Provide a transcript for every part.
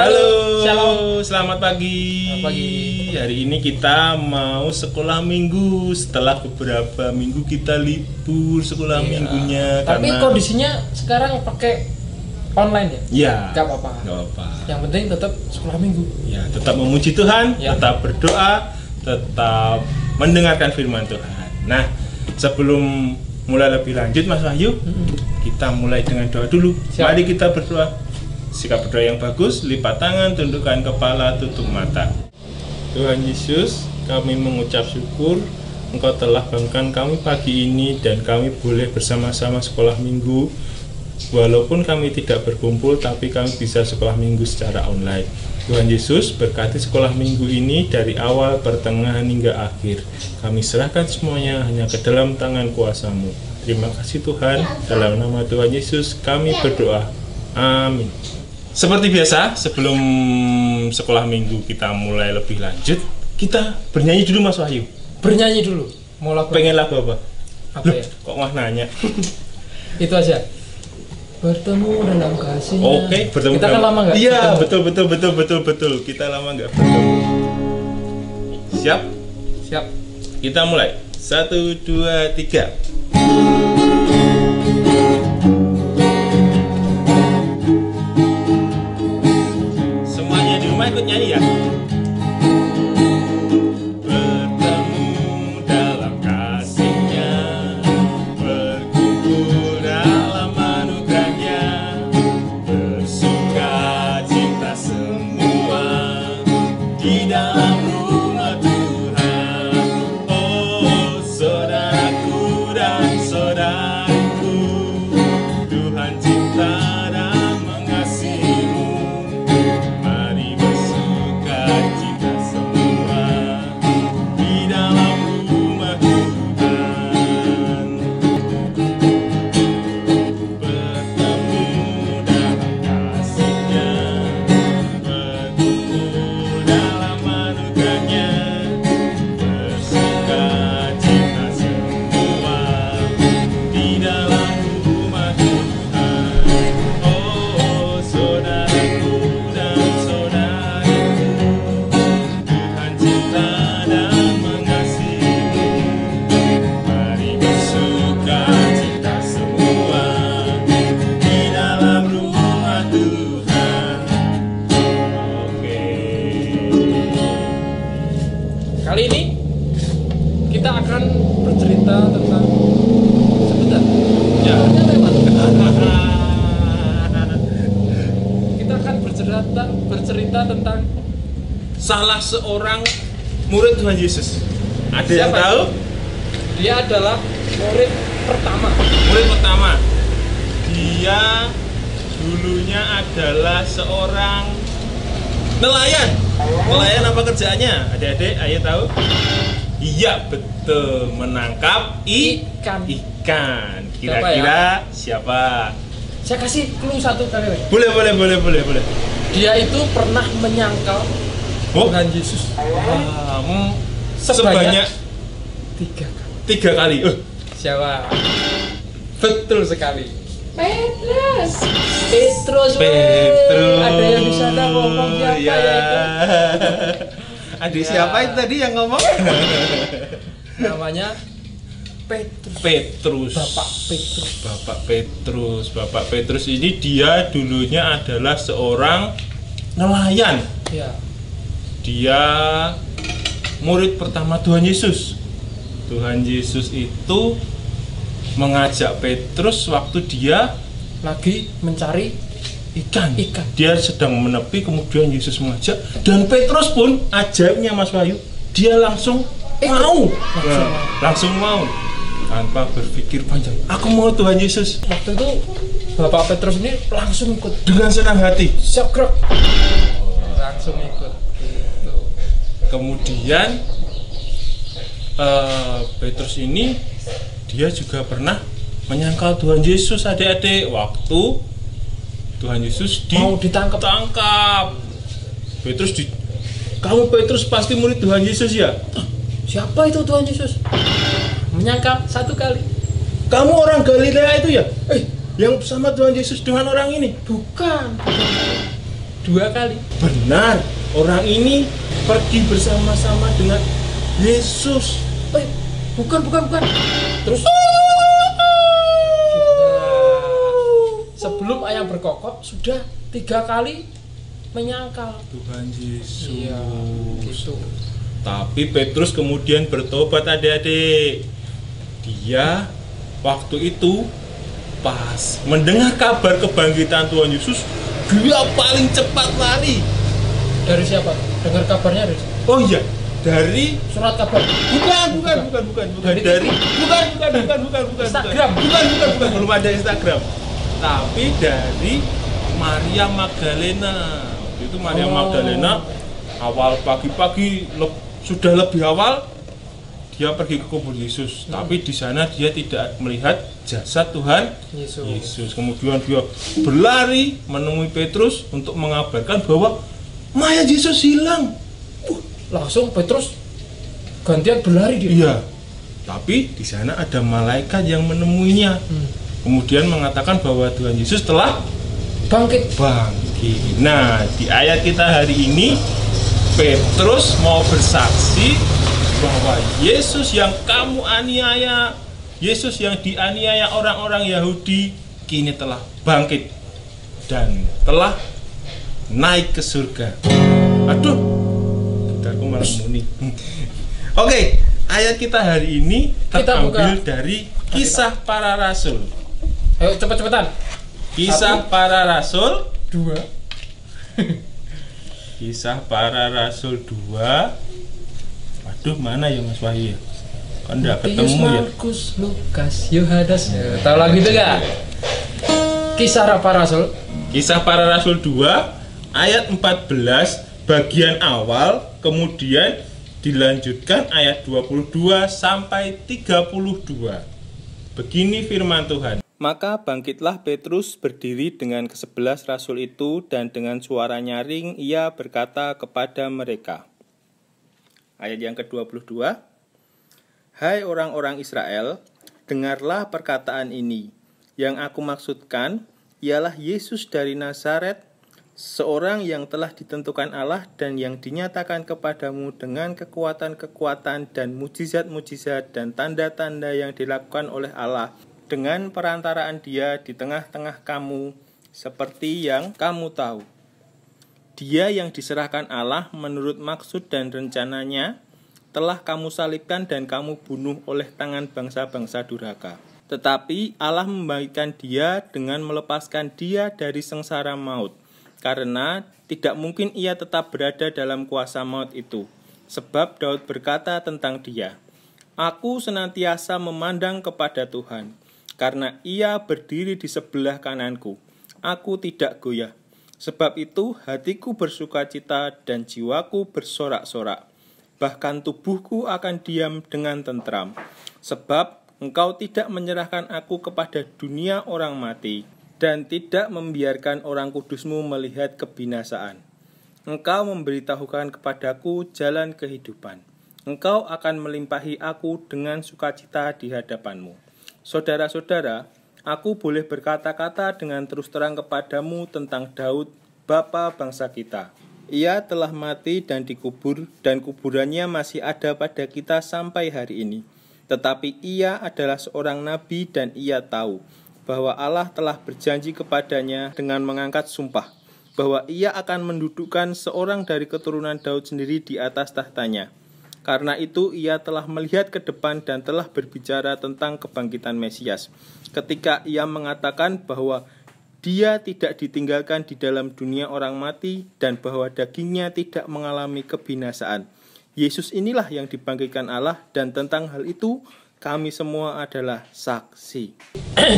Halo, Shalom. selamat pagi. Selamat pagi. Hari ini kita mau sekolah minggu setelah beberapa minggu kita libur sekolah minggunya. Tapi karena kondisinya sekarang pakai online ya? ya, Gak apa-apa. nggak apa. Yang penting tetap sekolah minggu. Ya, tetap memuji Tuhan, Ya. tetap berdoa, tetap mendengarkan firman Tuhan. Nah, sebelum mulai lebih lanjut, Mas Wahyu, kita mulai dengan doa dulu. Siap. Mari kita berdoa. Sikap berdoa yang bagus, lipat tangan, tundukkan kepala, tutup mata. Tuhan Yesus, kami mengucap syukur Engkau telah bangunkan kami pagi ini dan kami boleh bersama-sama sekolah minggu. Walaupun kami tidak berkumpul, tapi kami bisa sekolah minggu secara online. Tuhan Yesus, berkati sekolah minggu ini dari awal, pertengahan hingga akhir. Kami serahkan semuanya hanya ke dalam tangan kuasa-Mu. Terima kasih Tuhan, dalam nama Tuhan Yesus kami berdoa. Amin. Seperti biasa, sebelum sekolah minggu kita mulai lebih lanjut, kita bernyanyi dulu Mas Wahyu. Bernyanyi dulu. Mau lagu Pengen lagu apa? apa Loh, ya? kok mah nanya? Itu aja. Bertemu dalam kasihnya. Oke, bertemu. Kita kan lama nggak? Iya, ketemu. betul. Kita lama nggak bertemu. Siap? Siap. Kita mulai. 1, 2, 3. Semuanya di rumah ikut nyanyi ya. Bertemu dalam kasih-Nya, berkumpul dalam anugerah-Nya, bersuka cita semua di dalam rumah Tuhan. Oh, saudaraku dan saudariku, Tuhan cinta dan mengasihimu. Mari bersuka cita semua di dalam rumah Tuhan. Bertemu dalam kasih-Nya, berkumpul dalam anugerah-Nya, bersuka cita semua di dalam rumah Tuhan. Oh, saudaraku dan saudariku, Tuhan cinta dan mengasihimu. Mari bersuka cita semua di dalam rumah Tuhan. Oke. Kali ini kita akan bercerita tentang sebentar. Ya. Waktunya lewat. Kita akan bercerita tentang Salah seorang murid Tuhan Yesus. Ada yang Siapa? tahu? dia adalah murid pertama. Murid pertama. Dia dulunya adalah seorang nelayan. Nelayan apa kerjaannya? Adik-adik, ayo tahu? Iya, betul. Menangkap Ikan. ikan. Siapa Kira-kira siapa? Saya kasih clue satu kali. Boleh. Dia itu pernah menyangkal Oh, Tuhan Yesus sebanyak 3 kali. 3 kali. Siapa? Betul sekali. Petrus. Petrus. Petrus. Ada yang bisa ngomong siapa ya itu? Adik Ya. siapa itu tadi yang ngomong? Namanya Petrus. Petrus. Bapak Petrus ini dia dulunya adalah seorang nelayan. Ya. Dia murid pertama Tuhan Yesus. Tuhan Yesus itu mengajak Petrus waktu dia Lagi mencari ikan. Ikan. Dia sedang menepi, kemudian Yesus mengajak, dan Petrus pun ajaibnya Mas Wahyu, dia langsung mau. Langsung mau. Tanpa berpikir panjang. Aku mau Tuhan Yesus. waktu itu Bapak Petrus ini langsung ikut. Dengan senang hati. Siap gerak. Langsung ikut. Gitu. Kemudian Petrus ini dia juga pernah menyangkal Tuhan Yesus, adik-adik, waktu Tuhan Yesus Mau ditangkap. Kamu Petrus pasti murid Tuhan Yesus ya? Siapa itu Tuhan Yesus? Menyangkal 1 kali. Kamu orang Galilea itu ya? Yang bersama Tuhan Yesus dengan orang ini? Bukan. 2 kali. Benar, orang ini pergi bersama-sama dengan Yesus. Bukan. Terus sebelum ayam berkokok sudah 3 kali menyangkal. Tuhan Yesus. Iya, gitu. Tapi Petrus kemudian bertobat, adik-adik. Dia waktu itu pas mendengar kabar kebangkitan Tuhan Yesus, dia paling cepat lari. Dari siapa? Dengar kabarnya dari Oh iya, dari surat kabar. bukan. Dari Dari TV? bukan. Instagram? Bukan, belum ada Instagram. Tapi dari Maria Magdalena. Waktu itu Maria Magdalena awal pagi-pagi sudah lebih awal dia pergi ke kubur Yesus, tapi di sana dia tidak melihat jasad Tuhan Yesus. Kemudian dia berlari menemui Petrus untuk mengabarkan bahwa mayat Yesus hilang. Langsung Petrus gantian berlari dia. Iya. Tapi di sana ada malaikat yang menemuinya. Kemudian mengatakan bahwa Tuhan Yesus telah Bangkit. Nah, di ayat kita hari ini Petrus mau bersaksi bahwa Yesus yang kamu aniaya, Yesus yang dianiaya orang-orang Yahudi, kini telah bangkit dan telah naik ke surga. Aduh, gitarku malah muni. Oke, ayat kita hari ini terambil dari Kisah Para Rasul. Ayo cepet-cepetan. Kisah Para Rasul 2. Kisah Para Rasul 2. Waduh, mana ya Mas Wahyu? Kan enggak ketemu ya. Markus, Lukas, Yohanes. Tahu lagu itu enggak? Kisah Para Rasul. Kisah Para Rasul 2 ayat 14 bagian awal, kemudian dilanjutkan ayat 22 sampai 32. Begini firman Tuhan. Maka bangkitlah Petrus berdiri dengan ke-11 rasul itu, dan dengan suara nyaring ia berkata kepada mereka. Ayat yang ke-22. Hai orang-orang Israel, dengarlah perkataan ini. Yang aku maksudkan ialah Yesus dari Nazaret, seorang yang telah ditentukan Allah dan yang dinyatakan kepadamu dengan kekuatan-kekuatan dan mujizat-mujizat dan tanda-tanda yang dilakukan oleh Allah dengan perantaraan Dia di tengah-tengah kamu, seperti yang kamu tahu. Dia yang diserahkan Allah menurut maksud dan rencananya telah kamu salibkan dan kamu bunuh oleh tangan bangsa-bangsa durhaka. Tetapi Allah membangkitkan Dia dengan melepaskan Dia dari sengsara maut, karena tidak mungkin Ia tetap berada dalam kuasa maut itu. Sebab Daud berkata tentang Dia, Aku senantiasa memandang kepada Tuhan, karena Ia berdiri di sebelah kananku. Aku tidak goyah. Sebab itu hatiku bersukacita dan jiwaku bersorak-sorak. Bahkan tubuhku akan diam dengan tentram. Sebab Engkau tidak menyerahkan aku kepada dunia orang mati, dan tidak membiarkan orang kudus-Mu melihat kebinasaan. Engkau memberitahukan kepadaku jalan kehidupan. Engkau akan melimpahi aku dengan sukacita di hadapan-Mu. Saudara-saudara, aku boleh berkata-kata dengan terus terang kepadamu tentang Daud, bapa bangsa kita. Ia telah mati dan dikubur, dan kuburannya masih ada pada kita sampai hari ini. Tetapi ia adalah seorang nabi dan ia tahu bahwa Allah telah berjanji kepadanya dengan mengangkat sumpah, bahwa ia akan mendudukkan seorang dari keturunan Daud sendiri di atas tahtanya. Karena itu ia telah melihat ke depan dan telah berbicara tentang kebangkitan Mesias, ketika ia mengatakan bahwa Dia tidak ditinggalkan di dalam dunia orang mati dan bahwa dagingnya tidak mengalami kebinasaan. Yesus inilah yang dibangkitkan Allah, dan tentang hal itu kami semua adalah saksi.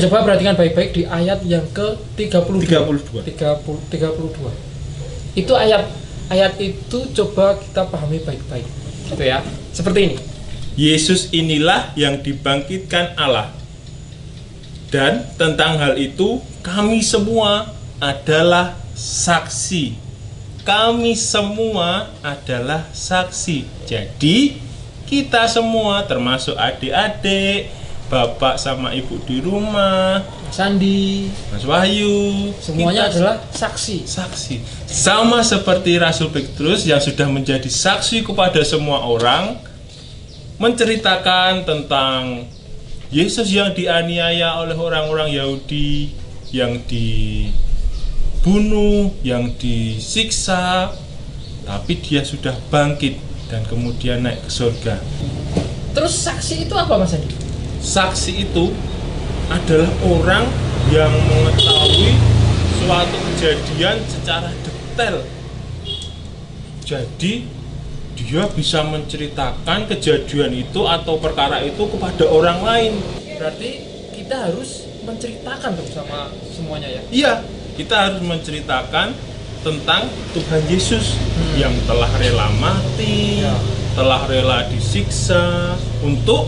Coba perhatikan baik-baik di ayat yang ke-32. 32. Itu ayat itu coba kita pahami baik-baik. Gitu ya. Seperti ini. Yesus inilah yang dibangkitkan Allah. Dan tentang hal itu kami semua adalah saksi. Kami semua adalah saksi. Jadi kita semua termasuk adik-adik, bapak sama ibu di rumah, Sandi, Mas Wahyu, semuanya kita adalah saksi. saksi. Sama seperti Rasul Petrus yang sudah menjadi saksi kepada semua orang, menceritakan tentang Yesus yang dianiaya oleh orang-orang Yahudi, yang dibunuh, yang disiksa, tapi dia sudah bangkit dan kemudian naik ke surga. Terus saksi itu apa Mas Andi? Saksi itu adalah orang yang mengetahui suatu kejadian secara detail. Jadi dia bisa menceritakan kejadian itu atau perkara itu kepada orang lain. Berarti kita harus menceritakan tuh sama semuanya ya? Iya, kita harus menceritakan tentang Tuhan Yesus yang telah rela mati, Ya. telah rela disiksa untuk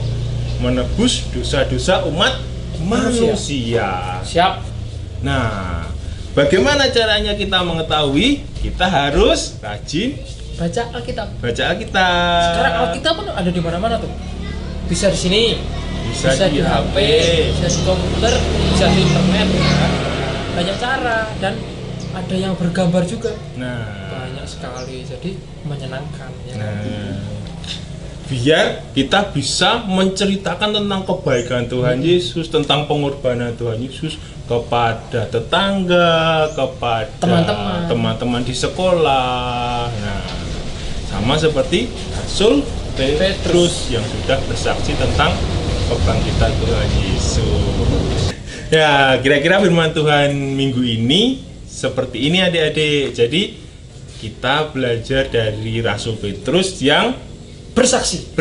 menebus dosa-dosa umat manusia. Siap. Nah, bagaimana caranya kita mengetahui? Kita harus rajin Baca Alkitab. baca Alkitab. Sekarang Alkitab pun ada di mana-mana tuh. Bisa di sini, Bisa di HP. bisa di komputer, bisa di internet. Ya. Banyak cara dan ada yang bergambar juga. Nah, Banyak sekali, jadi menyenangkan. Ya. nah, biar kita bisa menceritakan tentang kebaikan Tuhan Yesus, tentang pengorbanan Tuhan Yesus kepada tetangga, kepada teman-teman di sekolah. Nah, sama seperti Rasul Petrus yang sudah bersaksi tentang kebangkitan Tuhan Yesus. Ya, kira-kira firman Tuhan minggu ini seperti ini adik-adik. Jadi kita belajar dari Rasul Petrus yang Bersaksi.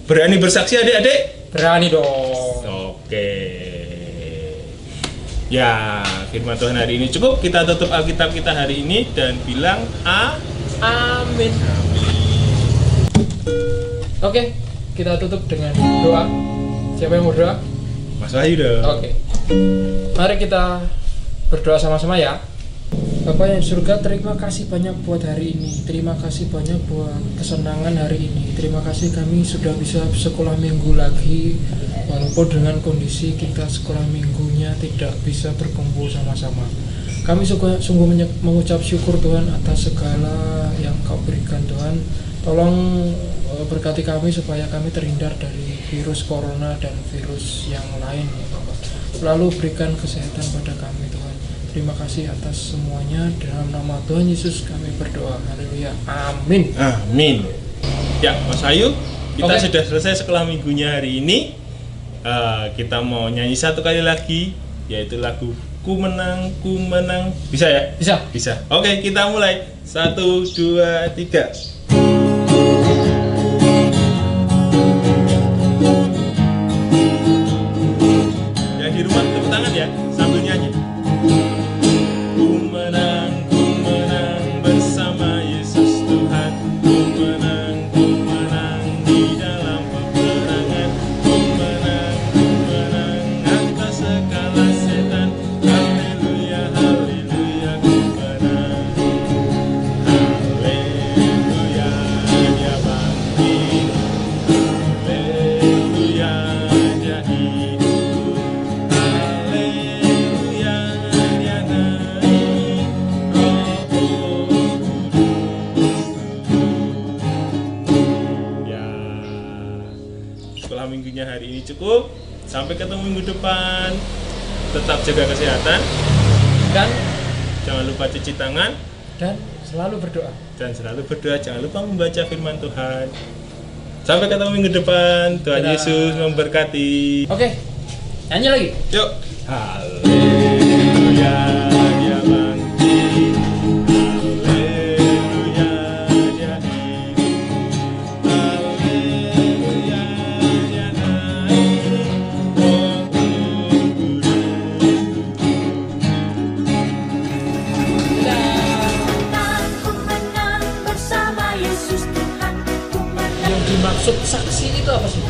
berani bersaksi adik-adik. Berani dong. Oke. Ya, firman Tuhan hari ini cukup. Kita tutup Alkitab kita hari ini dan bilang Amin. Oke, kita tutup dengan doa. Siapa yang mau doa? Mas Wahyu dong. Oke. Mari kita berdoa sama-sama ya. Bapak yang di surga, terima kasih banyak buat hari ini. Terima kasih banyak buat kesenangan hari ini. Terima kasih kami sudah bisa sekolah minggu lagi. Walaupun dengan kondisi kita sekolah minggunya tidak bisa berkumpul sama-sama. Kami sungguh mengucap syukur Tuhan atas segala yang Kau berikan Tuhan. Tolong berkati kami supaya kami terhindar dari virus corona dan virus yang lain ya Bapak. Selalu berikan kesehatan pada kami Tuhan. Terima kasih atas semuanya. Dalam nama Tuhan Yesus kami berdoa. Haleluya. Amin. Amin. Ya, Mas Wahyu, kita Oke. sudah selesai sekolah minggunya hari ini. Kita mau nyanyi satu kali lagi, yaitu lagu Ku Menang, Ku Menang. Bisa ya? Bisa. Bisa. Oke, kita mulai. 1, 2, 3. Yang di rumah tepuk tangan ya, sambil nyanyi. Ku menang bersama Yesus Tuhan. Ku menang di dalam peperangan. Ku menang atas segala setan. Haleluya, haleluya, ku menang. Haleluya, dia bangkit. Haleluya, dia hidup. Haleluya, dia naik. Roh Kudus. Ya, sekolah minggunya hari ini cukup. Sampai ketemu minggu depan. Tetap jaga kesehatan. Dan Jangan lupa cuci tangan. selalu berdoa. Dan selalu berdoa. Jangan lupa membaca firman Tuhan. Sampai ketemu minggu depan. Tuhan Dadah. Yesus memberkati. Oke. Nyanyi lagi. Yuk. Haleluya, dia bangkit. Haleluya, dia hidup. Haleluya, dia naik. Roh Kudus. Ku menang bersama Yesus Tuhan. Ku menang. Yang dimaksud saksi itu apa sih?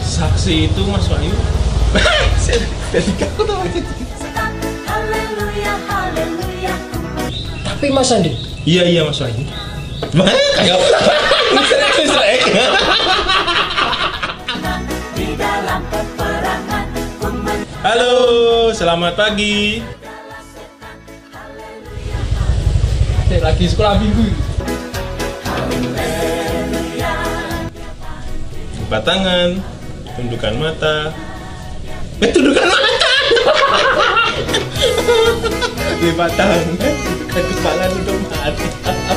Saksi itu Mas Wahyu. Dari kaku tau aja. Haleluya, haleluya. Tapi Mas Andi, Iya Mas Wahyu. Kayak apa? Di dalam Halo, selamat pagi. Lagi sekolah minggu. Lipat tangan, tundukkan mata. Tundukkan mata. Lipat tangan, tundukkan kepala, tutup mata.